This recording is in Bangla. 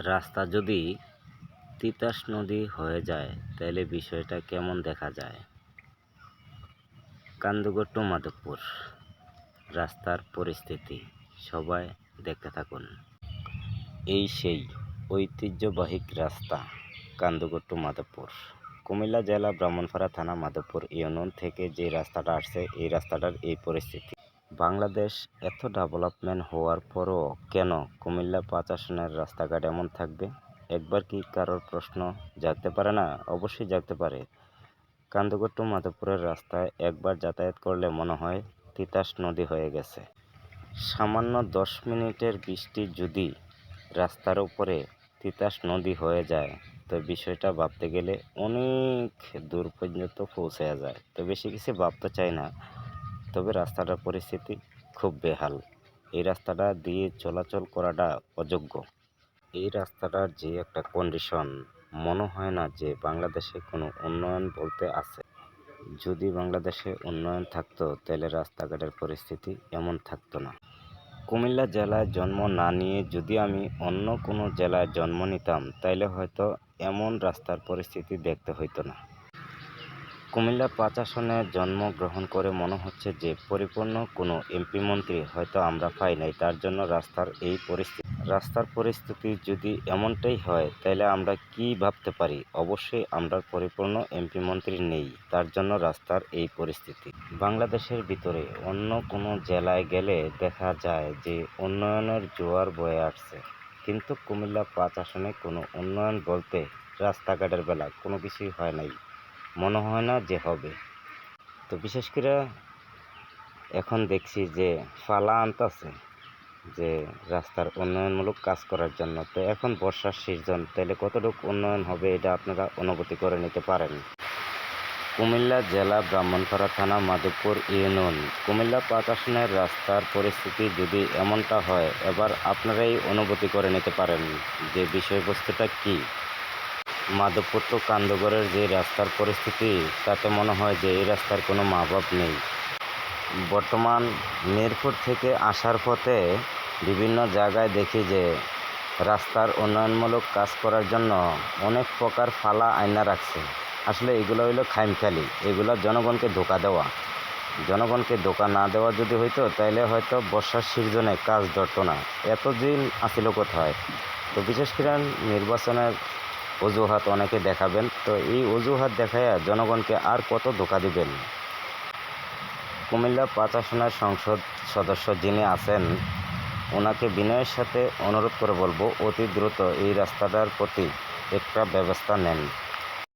রাস্তা যদি তিতাস নদী হয়ে যায় তাহলে বিষয়টা কেমন দেখা যায়। কান্দুগড় টু মাধবপুর রাস্তার পরিস্থিতি সবাই দেখতে থাকুন। এই সেই ঐতিহ্যবাহী রাস্তা কান্দুগড় টু মাধবপুর, কুমিল্লা জেলা ব্রাহ্মণপাড়া থানা মাধবপুর ইউনিয়ন থেকে যে রাস্তাটা আসছে, এই রাস্তাটার এই পরিস্থিতি। বাংলাদেশ এত ডেভেলপমেন্ট হওয়ার পরও কেন কুমিল্লা 5 আসনের রাস্তাঘাট এমন থাকবে? একবার কি কারোর প্রশ্ন জাগতে পারে না? অবশ্যই জাগতে পারে। কান্দুগড় টু মাধবপুরের রাস্তায় একবার যাতায়াত করলে মনে হয় তিতাস নদী হয়ে গেছে। সামান্য 10 মিনিটের বৃষ্টি যদি রাস্তার উপরে তিতাস নদী হয়ে যায় তো বিষয়টা ভাবতে গেলে অনেক দূর পর্যন্ত পৌঁছে যায়। তো বেশি কিছু ভাবতে চাই না, তবে রাস্তাটার পরিস্থিতি খুব বেহাল। এই রাস্তাটা দিয়ে চলাচল করাটা অযোগ্য। এই রাস্তাটার যে একটা কন্ডিশন, মনে হয় না যে বাংলাদেশে কোনো উন্নয়ন বলতে আছে। যদি বাংলাদেশে উন্নয়ন থাকতো তাহলে রাস্তাঘাটের পরিস্থিতি এমন থাকতো না। কুমিল্লা জেলায় জন্ম না নিয়ে যদি আমি অন্য কোনো জেলায় জন্ম নিতাম তাইলে হয়তো এমন রাস্তার পরিস্থিতি দেখতে হইতো না। কুমিল্লা 5 আসনে জন্মগ্রহণ করে মনে হচ্ছে যে পরিপূর্ণ কোনো এমপি মন্ত্রী হয়তো আমরা পাই নাই, তার জন্য রাস্তার পরিস্থিতি যদি এমনটাই হয় তাহলে আমরা কি ভাবতে পারি? অবশ্যই আমরা পরিপূর্ণ এমপি মন্ত্রী নেই, তার জন্য রাস্তার এই পরিস্থিতি। বাংলাদেশের ভিতরে অন্য কোনো জেলায় গেলে দেখা যায় যে উন্নয়নের জোয়ার বয়ে আসছে, কিন্তু কুমিল্লা 5 আসনে কোনো উন্নয়ন বলতে রাস্তাঘাটের বেলা কোনো কিছুই হয় নাই, মনে হয় না যে হবে। তো বিশেষ করে এখন দেখছি যে ফালা আনতেছে যে রাস্তার উন্নয়নমূলক কাজ করার জন্য। তো এখন বর্ষার সিজন, তাহলে কতটুকু উন্নয়ন হবে এটা আপনারা অনুভূতি করে নিতে পারেন। কুমিল্লা জেলা ব্রাহ্মণপাড়া থানা মাধবপুর ইউনিয়ন, কুমিল্লা 5 আসনের রাস্তার পরিস্থিতি যদি এমনটা হয়, এবার আপনারাই অনুভূতি করে নিতে পারেন যে বিষয়বস্তুটা কি। মাধবপুর টু কান্দুগড়ের যে রাস্তার পরিস্থিতি, তাতে মনে হয় যে এই রাস্তার কোনো মা বাপ নেই। বর্তমান মিরপুর থেকে আসার পথে বিভিন্ন জায়গায় দেখি যে রাস্তার উন্নয়নমূলক কাজ করার জন্য অনেক প্রকার ফালা আয়না রাখছে। আসলে এগুলো হইলো খামখেয়ালি, এগুলো জনগণকে ধোঁকা দেওয়া। জনগণকে ধোঁকা না দেওয়া যদি হইতো তাহলে হয়তো বর্ষার সিজনে কাজ ধরতো না। এতদিন আসিল কোথায়? তো বিশেষ করে নির্বাচনের অজুহাত অনেকে দেখাবেন, তো এই অজুহাত দেখাইয়া জনগণকে আর কত ধোঁকা দিবেন? কুমিল্লা 5 আসনের সংসদ সদস্য যিনি আছেন, ওনাকে বিনয়ের সাথে অনুরোধ করে বলবো অতি দ্রুত এই রাস্তাটার প্রতি একটা ব্যবস্থা নেন।